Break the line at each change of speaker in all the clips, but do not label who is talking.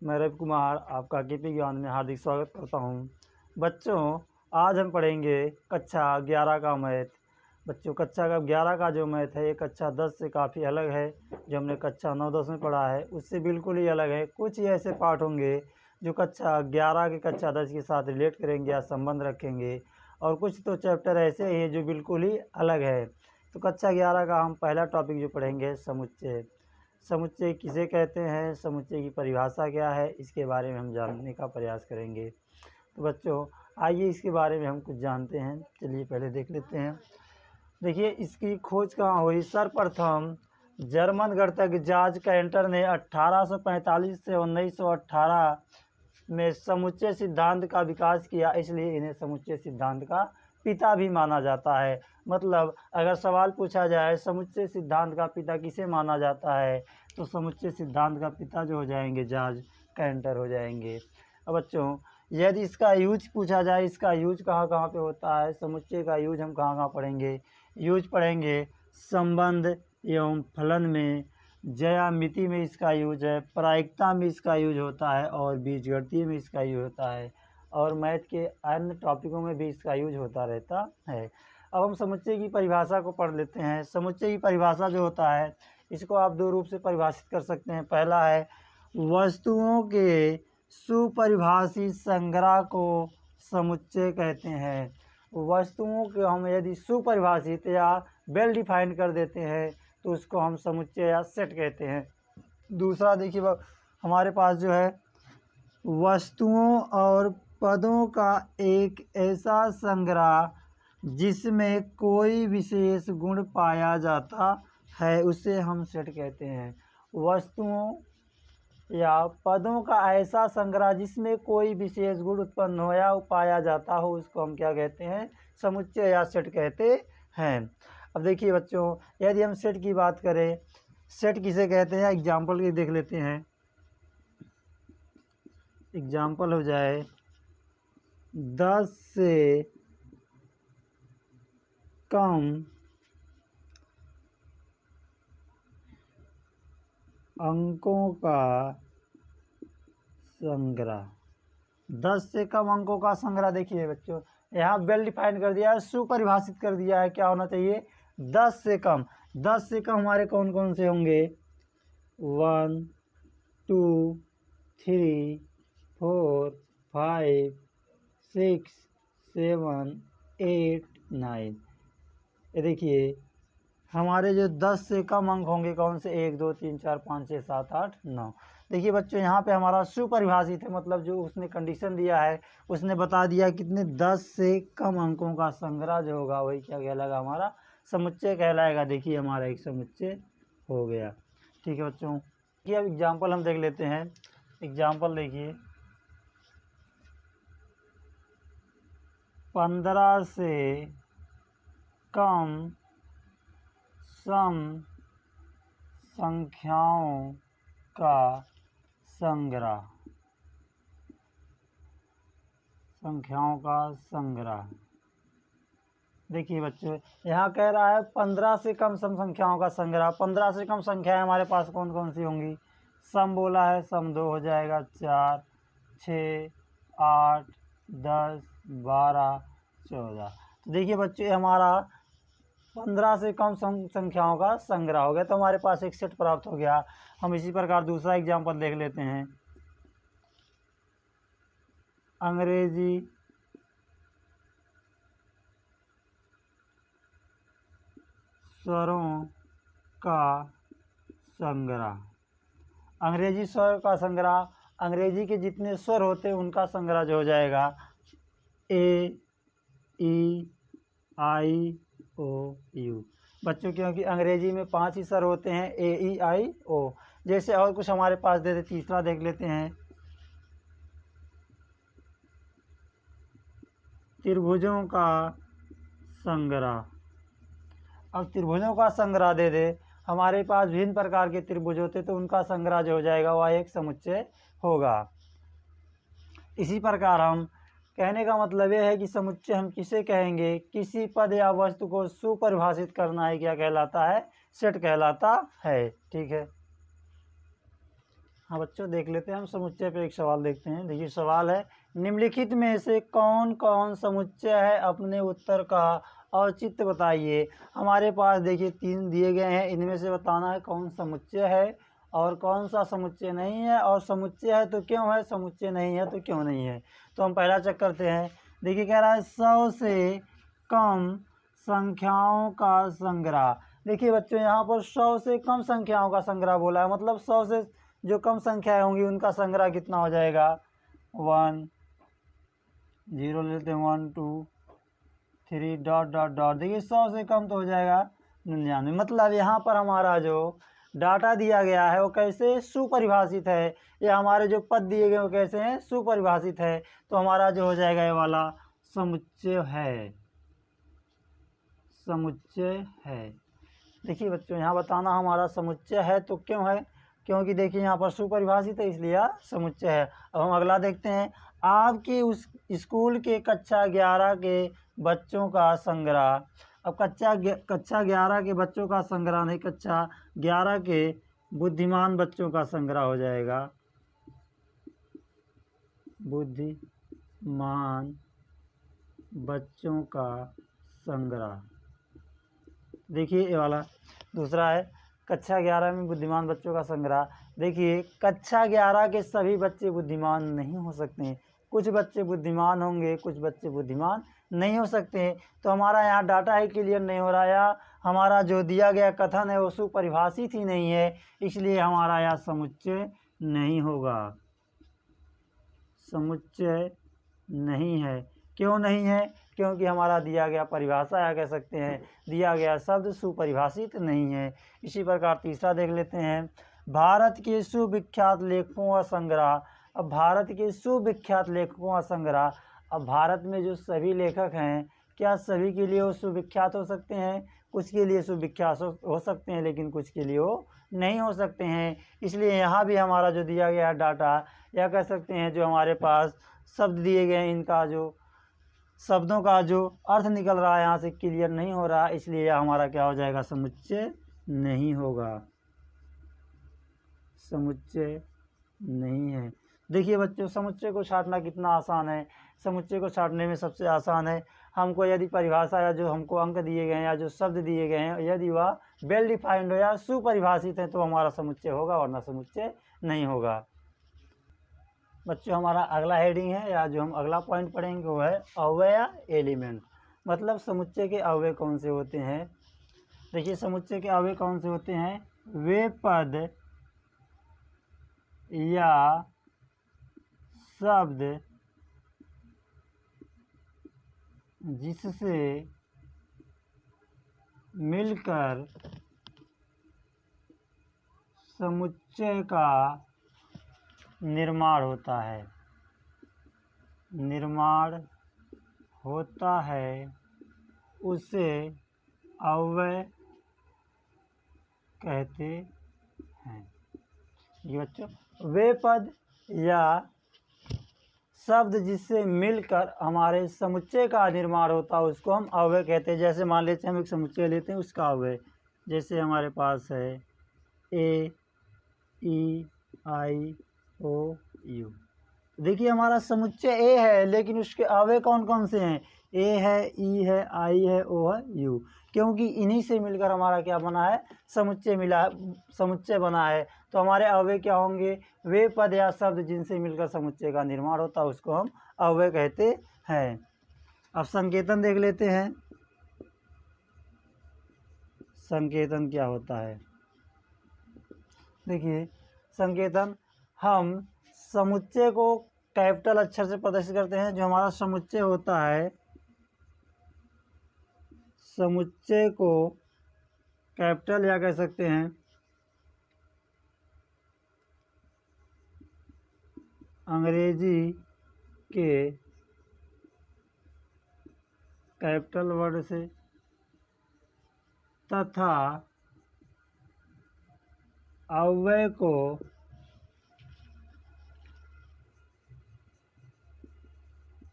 मैं रवि कुमार आपका केपी ज्ञान में हार्दिक स्वागत करता हूं। बच्चों, आज हम पढ़ेंगे कक्षा 11 का मैथ। बच्चों, कक्षा 11 का जो मैथ है ये कक्षा 10 से काफ़ी अलग है। जो हमने कक्षा 9-10 में पढ़ा है उससे बिल्कुल ही अलग है। कुछ ही ऐसे पाठ होंगे जो कक्षा 11 के कक्षा 10 के साथ रिलेट करेंगे या संबंध रखेंगे, और कुछ तो चैप्टर ऐसे ही हैं जो बिल्कुल ही अलग है। तो कक्षा 11 का हम पहला टॉपिक जो पढ़ेंगे समुच्चय। समुच्चय किसे कहते हैं, समुच्चय की परिभाषा क्या है, इसके बारे में हम जानने का प्रयास करेंगे। तो बच्चों, आइए इसके बारे में हम कुछ जानते हैं। चलिए पहले देख लेते हैं। देखिए, इसकी खोज कहाँ हुई। सर्वप्रथम जर्मन गणितज्ञ जॉर्ज कैंटर ने 1845 से 1918 में समुच्चय सिद्धांत का विकास किया, इसलिए इन्हें समुच्चय सिद्धांत का पिता भी माना जाता है। मतलब अगर सवाल पूछा जाए समुच्चय सिद्धांत का पिता किसे माना जाता है, तो समुच्चय सिद्धांत का पिता जो हो जाएंगे जॉर्ज कैंटर हो जाएंगे। अब बच्चों, यदि इसका यूज पूछा जाए, इसका यूज कहाँ कहाँ पे होता है, समुच्चय का यूज हम कहाँ कहाँ पढ़ेंगे। यूज पढ़ेंगे संबंध एवं फलन में, ज्यामिति में इसका यूज है, प्रायिकता में इसका यूज होता है, और बीजगणितीय में इसका यूज होता है, और मैथ के अन्य टॉपिकों में भी इसका यूज होता रहता है। अब हम समुच्चय की परिभाषा को पढ़ लेते हैं। समुच्चय की परिभाषा जो होता है, इसको आप दो रूप से परिभाषित कर सकते हैं। पहला है वस्तुओं के सुपरिभाषित संग्रह को समुच्चय कहते हैं। वस्तुओं के हम यदि सुपरिभाषित या वेल डिफाइंड कर देते हैं तो उसको हम समुच्चय या सेट कहते हैं। दूसरा देखिए, हमारे पास जो है वस्तुओं और पदों का एक ऐसा संग्रह जिसमें कोई विशेष गुण पाया जाता है, उसे हम सेट कहते हैं। वस्तुओं या पदों का ऐसा संग्रह जिसमें कोई विशेष गुण उत्पन्न हो या पाया जाता हो, उसको हम क्या कहते हैं, समुच्चय या सेट कहते हैं। अब देखिए बच्चों, यदि हम सेट की बात करें, सेट किसे कहते हैं, एग्जाम्पल के देख लेते हैं। एग्जाम्पल हो जाए 10 से कम अंकों का संग्रह। 10 से कम अंकों का संग्रह। देखिए बच्चों, यहाँ वेल डिफाइन कर दिया है, सुपरिभाषित कर दिया है। क्या होना चाहिए, 10 से कम। 10 से कम हमारे कौन कौन से होंगे, 1 2 3 4 5 6 7 8 9। ये देखिए हमारे जो 10 से कम अंक होंगे कौन से, 1 2 3 4 5 6 7 8 9। देखिए बच्चों, यहाँ पे हमारा सुपरिभाषित है, मतलब जो उसने कंडीशन दिया है उसने बता दिया कितने, 10 से कम अंकों का संग्रह जो होगा वही क्या कहलाएगा, हमारा समुच्चय कहलाएगा। देखिए हमारा एक समुच्चय हो गया। ठीक है बच्चों, ये अब एग्जाम्पल हम देख लेते हैं। एग्जाम्पल देखिए, 15 से कम सम संख्याओं का संग्रह। संख्याओं का संग्रह। देखिए बच्चों, यहाँ कह रहा है 15 से कम सम संख्याओं का संग्रह। 15 से कम संख्याएं हमारे पास कौन कौन सी होंगी, सम बोला है, सम 2 हो जाएगा, 4 6 8 10 12 14। तो देखिए बच्चों, ये हमारा 15 से कम संख्याओं का संग्रह हो गया, तो हमारे पास एक सेट प्राप्त हो गया। हम इसी प्रकार दूसरा एग्जाम्पल देख लेते हैं। अंग्रेजी स्वरों का संग्रह। अंग्रेजी स्वर का संग्रह, अंग्रेजी के जितने स्वर होते हैं उनका संग्रह जो हो जाएगा, ए ई आई ओ यू। बच्चों, क्योंकि अंग्रेजी में 5 ही स्वर होते हैं, ए ई आई ओ। जैसे और कुछ हमारे पास दे दे, तीसरा देख लेते हैं, त्रिभुजों का संग्रह। अब त्रिभुजों का संग्रह दे दे, हमारे पास विभिन्न प्रकार के त्रिभुज होते तो उनका संग्रह जो हो जाएगा वह एक समुच्चय होगा। इसी प्रकार हम कहने का मतलब यह है कि समुच्चय हम किसे कहेंगे, किसी पद या वस्तु को सुपरिभाषित करना है, क्या कहलाता है, सेट कहलाता है। ठीक है, हाँ बच्चों, देख लेते हैं हम समुच्चय पे एक सवाल देखते हैं। देखिए सवाल है, निम्नलिखित में से कौन कौन समुच्चय है, अपने उत्तर का औचित्य बताइए। हमारे पास देखिए 3 दिए गए हैं, इनमें से बताना है कौन समुच्चय है और कौन सा समुच्चय नहीं है, और समुच्चय है तो क्यों है, समुच्चय नहीं है तो क्यों नहीं है। तो हम पहला चेक करते हैं। देखिए कह रहा है 100 से कम संख्याओं का संग्रह। देखिए बच्चों, यहाँ पर 100 से कम संख्याओं का संग्रह बोला है, मतलब 100 से जो कम संख्याएं होंगी उनका संग्रह कितना हो जाएगा, 1 0 लेते हैं, 1 2 3 डॉट डॉट डॉट। देखिए 100 से कम तो हो जाएगा 99। मतलब यहाँ पर हमारा जो डाटा दिया गया है वो कैसे सुपरिभाषित है, या हमारे जो पद दिए गए वो कैसे हैं, सुपरिभाषित है। तो हमारा जो हो जाएगा ये वाला समुच्चय है, समुच्चय है। देखिए बच्चों, यहाँ बताना हमारा समुच्चय है तो क्यों है, क्योंकि देखिए यहाँ पर सुपरिभाषित है इसलिए समुच्चय है। अब हम अगला देखते हैं, आपके उस स्कूल के कक्षा 11 के बच्चों का संग्रह। अब कक्षा 11 के बच्चों का संग्रह नहीं, कक्षा 11 के बुद्धिमान बच्चों का संग्रह हो जाएगा, बुद्धिमान बच्चों का संग्रह। देखिए ये वाला दूसरा है, कक्षा 11 में बुद्धिमान बच्चों का संग्रह। देखिए कक्षा 11 के सभी बच्चे बुद्धिमान नहीं हो सकते हैं, कुछ बच्चे बुद्धिमान होंगे, कुछ बच्चे बुद्धिमान नहीं हो सकते हैं। तो हमारा यहाँ डाटा ही क्लियर नहीं हो रहा है, या हमारा जो दिया गया कथन है वो सुपरिभाषित ही नहीं है, इसलिए हमारा यहाँ समुच्चय नहीं होगा, समुच्चय नहीं है। क्यों नहीं है, क्योंकि हमारा दिया गया परिभाषा या कह सकते हैं दिया गया शब्द सुपरिभाषित नहीं है। इसी प्रकार तीसरा देख लेते हैं, भारत के सुविख्यात लेखकों का संग्रह। अब भारत के सुविख्यात लेखकों का संग्रह, अब भारत में जो सभी लेखक हैं क्या सभी के लिए वो सुविख्यात हो सकते हैं, कुछ के लिए सुविख्यात हो सकते हैं लेकिन कुछ के लिए वो नहीं हो सकते हैं। इसलिए यहाँ भी हमारा जो दिया गया डाटा या कह सकते हैं जो हमारे पास शब्द दिए गए हैं, इनका जो शब्दों का जो अर्थ निकल रहा है यहाँ से क्लियर नहीं हो रहा, इसलिए यह हमारा क्या हो जाएगा, समुच्चय नहीं होगा, समुच्चय नहीं है। देखिए बच्चों, समुच्चय को छांटना कितना आसान है। समुच्चय को छांटने में सबसे आसान है, हमको यदि परिभाषा या जो हमको अंक दिए गए हैं या जो शब्द दिए गए हैं यदि वह वेल डिफाइंड हो या सुपरिभाषित है तो हमारा समुच्चय होगा, वरना समुच्चय नहीं होगा। बच्चों हमारा अगला हेडिंग है या जो हम अगला पॉइंट पढ़ेंगे वो है अव्यय या एलिमेंट। मतलब समुच्चय के अव्यय कौन से होते हैं। देखिए समुच्चय के अव्यय कौन से होते हैं, वे पद या शब्द जिससे मिलकर समुच्चय का निर्माण होता है, निर्माण होता है उसे अव्यय कहते हैं। ये बच्चों, वे पद या शब्द जिससे मिलकर हमारे समुच्चय का निर्माण होता है उसको हम अव्यय कहते हैं। जैसे मान लेते हैं हम एक समुच्चय लेते हैं उसका अव्यय, जैसे हमारे पास है ए ई आई ओ यू। देखिए हमारा समुच्चय ए है लेकिन उसके अव्यय कौन कौन से हैं, ए है, ई है, आई है, ओ है, यू, क्योंकि इन्हीं से मिलकर हमारा क्या बना है, समुच्चय मिला है, समुच्चय बना है। तो हमारे अव्यय क्या होंगे, वे पद या शब्द जिनसे मिलकर समुच्चय का निर्माण होता है उसको हम अव्यय कहते हैं। अब संकेतन देख लेते हैं, संकेतन क्या होता है। देखिए संकेतन, हम समुच्चय को कैपिटल अक्षर से प्रदर्शित करते हैं। जो हमारा समुच्चय होता है, समुच्चय को कैपिटल या कह सकते हैं अंग्रेजी के कैपिटल वर्ड से तथा अव्यय को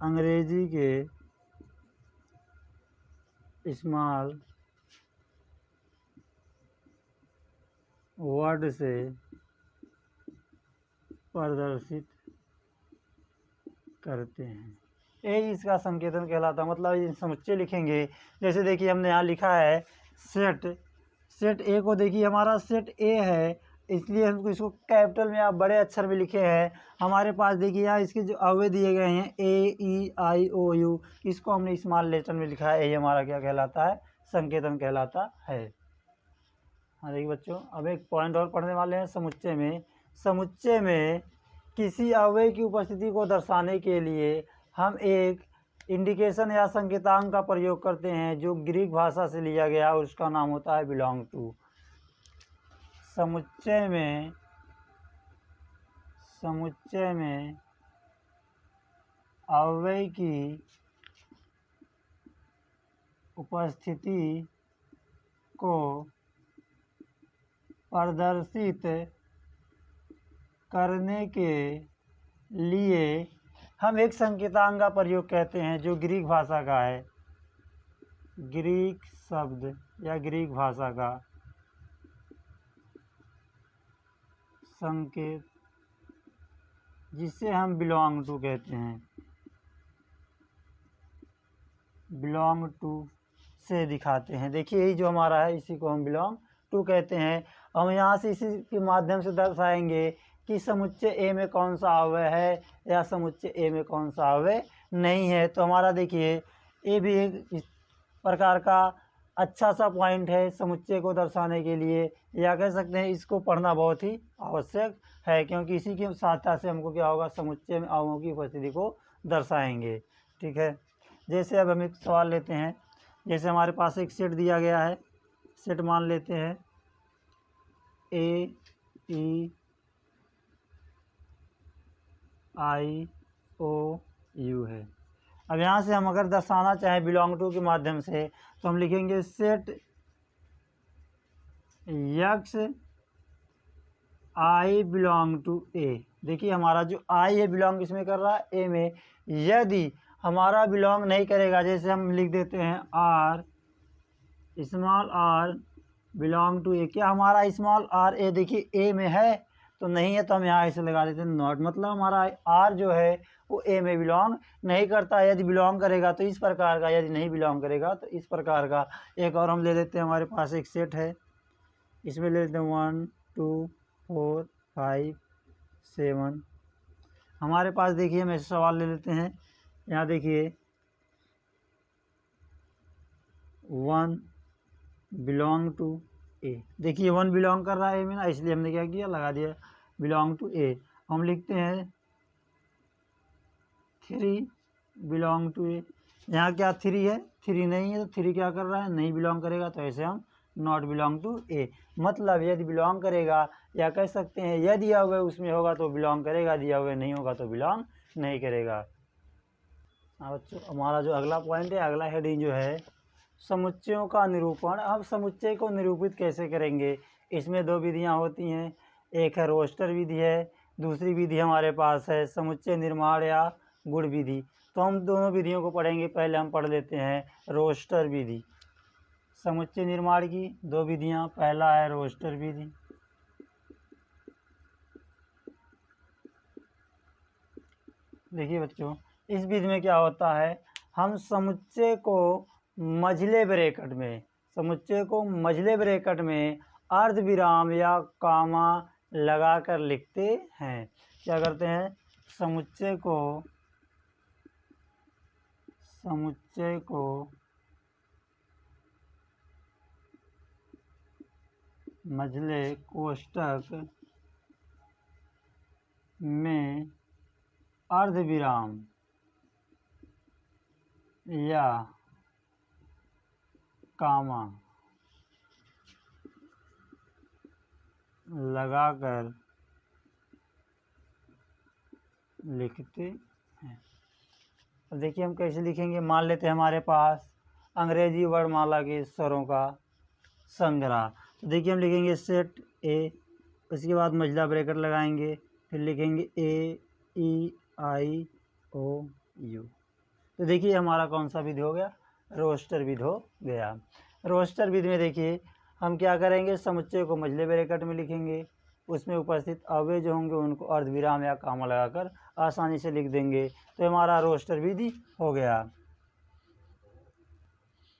अंग्रेजी के स्मॉल वर्ड से प्रदर्शित करते हैं। ये इसका संकेतन कहलाता है। मतलब ये समुच्चय लिखेंगे, जैसे देखिए हमने यहाँ लिखा है सेट ए को, देखिए हमारा सेट ए है, इसलिए हमको इसको कैपिटल में आप बड़े अक्षर में लिखे हैं। हमारे पास देखिए यहाँ इसके जो अवयव दिए गए हैं AEIOU, इसको हमने स्मॉल लेटर में लिखा है। ये हमारा क्या कहलाता है? संकेतन कहलाता है। हाँ देखिए बच्चों, अब एक पॉइंट और पढ़ने वाले हैं समुच्चय में। समुच्चय में किसी अवयव की उपस्थिति को दर्शाने के लिए हम एक इंडिकेशन या संकेतांक का प्रयोग करते हैं जो ग्रीक भाषा से लिया गया और उसका नाम होता है बिलोंग टू। समुच्चय में अवयव की उपस्थिति को प्रदर्शित करने के लिए हम एक संकेतांक का प्रयोग करते हैं जो ग्रीक भाषा का है। ग्रीक शब्द या ग्रीक भाषा का संकेत जिसे हम बिलोंग टू कहते हैं। बिलोंग टू से दिखाते हैं। देखिए यही जो हमारा है इसी को हम बिलोंग टू कहते हैं। हम यहाँ से इसी के माध्यम से दर्शाएंगे कि समुच्चय ए में कौन सा अवयव है या समुच्चय ए में कौन सा अवयव नहीं है। तो हमारा देखिए ये भी एक इस प्रकार का अच्छा सा पॉइंट है समुच्चय को दर्शाने के लिए, या कह सकते हैं इसको पढ़ना बहुत ही आवश्यक है, क्योंकि इसी की सहायता से हमको क्या होगा, समुच्चय में अवयवों की उपस्थिति को दर्शाएंगे। ठीक है, जैसे अब हम एक सवाल लेते हैं। जैसे हमारे पास एक सेट दिया गया है, सेट मान लेते हैं AEIOU है। अब यहाँ से हम अगर दर्शाना चाहें बिलोंग टू के माध्यम से तो हम लिखेंगे set x i belong to A. देखिए हमारा जो आई है बिलोंग इसमें कर रहा है ए में। यदि हमारा बिलोंग नहीं करेगा, जैसे हम लिख देते हैं R small R belong to A. क्या हमारा स्मॉल आर ए देखिए ए में है? तो नहीं है, तो हम यहाँ ऐसे लगा देते हैं नॉट। मतलब हमारा आर जो है वो ए में बिलोंग नहीं करता। यदि बिलोंग करेगा तो इस प्रकार का, यदि नहीं बिलोंग करेगा तो इस प्रकार का। एक और हम ले लेते हैं, हमारे पास एक सेट है, इसमें ले लेते हैं 1 2 4 5 7। हमारे पास देखिए हम ऐसे सवाल ले लेते हैं। यहाँ देखिए 1 बिलोंग टू ए। देखिए 1 बिलोंग कर रहा है ए में ना, इसलिए हमने क्या किया, लगा दिया बिलोंग टू ए। हम लिखते हैं 3 बिलोंग टू ए। यहाँ क्या 3 है? 3 नहीं है, तो 3 क्या कर रहा है, नहीं बिलोंग करेगा, तो ऐसे हम नॉट बिलोंग टू ए। मतलब यदि बिलोंग करेगा, या कह सकते हैं यदि अवयव उसमें होगा तो बिलोंग करेगा, यदि अवयव नहीं होगा तो बिलोंग नहीं करेगा। बच्चों हमारा जो अगला पॉइंट है, अगला हेडिंग जो है समुच्चयों का निरूपण। अब समुच्चय को निरूपित कैसे करेंगे? इसमें 2 विधियां होती हैं। एक है रोस्टर विधि है, दूसरी विधि हमारे पास है समुच्चय निर्माण या गुण विधि। तो हम दोनों विधियों को पढ़ेंगे। पहले हम पढ़ लेते हैं रोस्टर विधि। समुच्चय निर्माण की 2 विधियां, पहला है रोस्टर विधि। देखिए बच्चों, इस विधि में क्या होता है, हम समुच्चय को मझले ब्रैकेट में अर्धविराम या कामा लगाकर लिखते हैं। क्या करते हैं, समुच्चय को मझले कोष्ठक में अर्धविराम या कामा लगाकर लिखते हैं। अब देखिए हम कैसे लिखेंगे। मान लेते हैं हमारे पास अंग्रेजी वर्णमाला के स्वरों का संग्रह। तो देखिए हम लिखेंगे सेट ए, उसके बाद मझला ब्रैकेट लगाएंगे, फिर लिखेंगे AEIOU। तो देखिए हमारा कौन सा विधि हो गया, रोस्टर विधि हो गया। रोस्टर विधि में देखिए हम क्या करेंगे, समुच्चय को मझले ब्रैकेट में लिखेंगे, उसमें उपस्थित अव्यय जो होंगे उनको अर्धविराम या कॉमा लगाकर आसानी से लिख देंगे। तो हमारा रोस्टर विधि हो गया।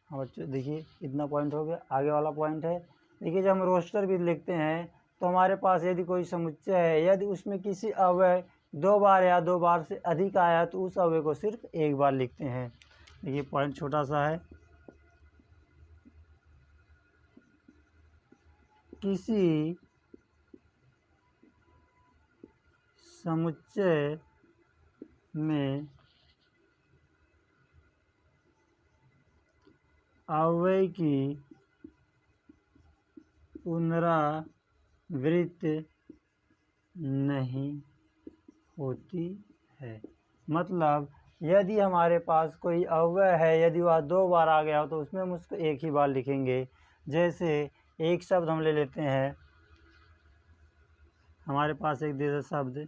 हाँ बच्चों देखिए इतना पॉइंट हो गया। आगे वाला पॉइंट है, देखिए जब हम रोस्टर विधि लिखते हैं तो हमारे पास यदि कोई समुच्चय है, यदि उसमें किसी अव्यय 2 बार या 2 बार से अधिक आया तो उस अव्यय को सिर्फ एक बार लिखते हैं। देखिए पॉइंट छोटा सा है, किसी समुच्चय में अव्यय की पुनरावृत्ति नहीं होती है। मतलब यदि हमारे पास कोई अव्यय है, यदि वह 2 बार आ गया हो तो उसमें हम उसको एक ही बार लिखेंगे। जैसे एक शब्द हम ले लेते हैं, हमारे पास एक दे शब्द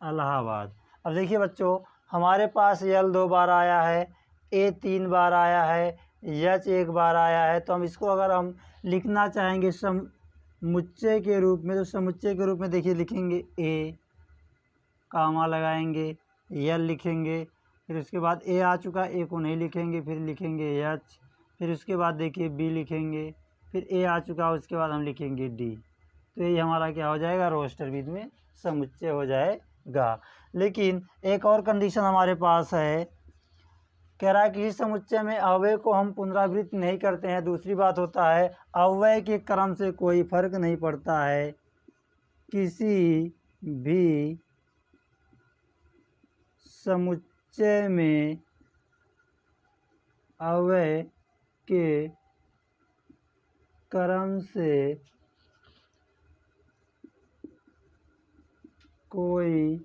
इलाहाबाद। अब देखिए बच्चों हमारे पास यल 2 बार आया है, ए 3 बार आया है, यच 1 बार आया है। तो हम इसको अगर हम लिखना चाहेंगे समुच्चय के रूप में तो समुच्चय के रूप में देखिए लिखेंगे ए, कामा लगाएंगे, यल लिखेंगे, फिर उसके बाद ए आ चुका ए को नहीं लिखेंगे, फिर लिखेंगे एच, फिर उसके बाद देखिए बी लिखेंगे, फिर ए आ चुका उसके बाद हम लिखेंगे डी। तो ये हमारा क्या हो जाएगा, रोस्टर विधि में समुच्चय हो जाएगा। लेकिन एक और कंडीशन हमारे पास है, कह रहा है किसी समुच्चय में अव्यय को हम पुनरावृत्ति नहीं करते हैं। दूसरी बात होता है अव्यय के क्रम से कोई फर्क नहीं पड़ता है, किसी भी समुच्चय में अव्यय के क्रम से कोई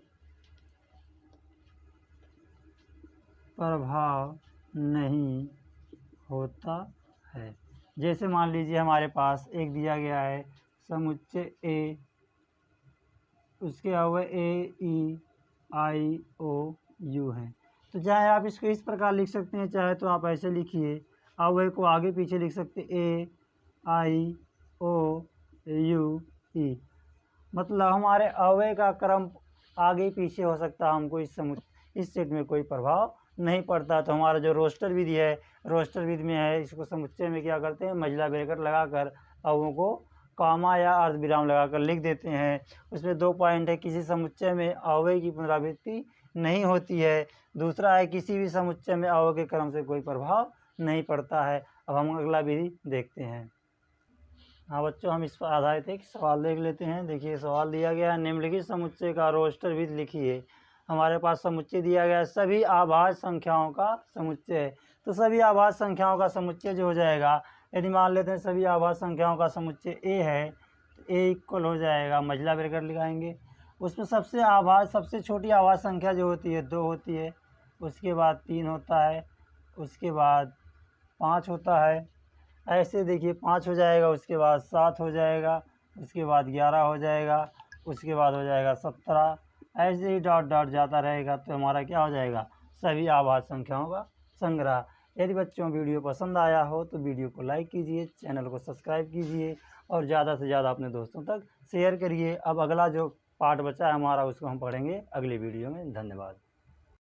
प्रभाव नहीं होता है। जैसे मान लीजिए हमारे पास एक दिया गया है समुच्चय ए, उसके अव्यय ए ई आई ओ यू हैं। तो चाहे आप इसको इस प्रकार लिख सकते हैं, चाहे तो आप ऐसे लिखिए, अव्यय को आगे पीछे लिख सकते ए आई ओ यू ई। मतलब हमारे अव्यय का क्रम आगे पीछे हो सकता है, हमको इस सेट में कोई प्रभाव नहीं पड़ता। तो हमारा जो रोस्टर विधि है, रोस्टर विधि में है, इसको समुच्चय में क्या करते हैं, महिला ब्रैकेट लगाकर अव्ययों को कॉमा या अर्धविराम लगाकर लिख देते हैं। उसमें 2 पॉइंट है, किसी समुच्चय में अव्यय की पुनरावृत्ति नहीं होती है, दूसरा है किसी भी समुच्चय में अव्यय के क्रम से कोई प्रभाव नहीं पड़ता है। अब हम अगला विधि देखते हैं। हाँ बच्चों हम इस पर आधारित एक सवाल देख लेते हैं। देखिए सवाल दिया गया है, निम्नलिखित समुच्चय का रोस्टर विधि लिखिए। हमारे पास समुच्चय दिया गया है सभी आभाज्य संख्याओं का समुच्चय। तो सभी आभाज्य संख्याओं का समुच्चय जो हो जाएगा, यदि मान लेते हैं सभी आभाज्य संख्याओं का समुच्चय ए है, तो ए इक्वल हो जाएगा, महिला ब्रैकेट लगाएंगे, उसमें सबसे छोटी आभाज्य संख्या जो होती है 2 होती है, उसके बाद 3 होता है, उसके बाद 5 होता है, ऐसे देखिए 5 हो जाएगा, उसके बाद 7 हो जाएगा, उसके बाद 11 हो जाएगा, उसके बाद हो जाएगा 17, ऐसे ही डॉट डॉट जाता रहेगा। तो हमारा क्या हो जाएगा, सभी आभाज्य संख्याओं का संग्रह। यदि बच्चों वीडियो पसंद आया हो तो वीडियो को लाइक कीजिए, चैनल को सब्सक्राइब कीजिए और ज़्यादा से ज़्यादा अपने दोस्तों तक शेयर करिए। अब अगला जो पार्ट बचा है हमारा उसको हम पढ़ेंगे अगली वीडियो में। धन्यवाद।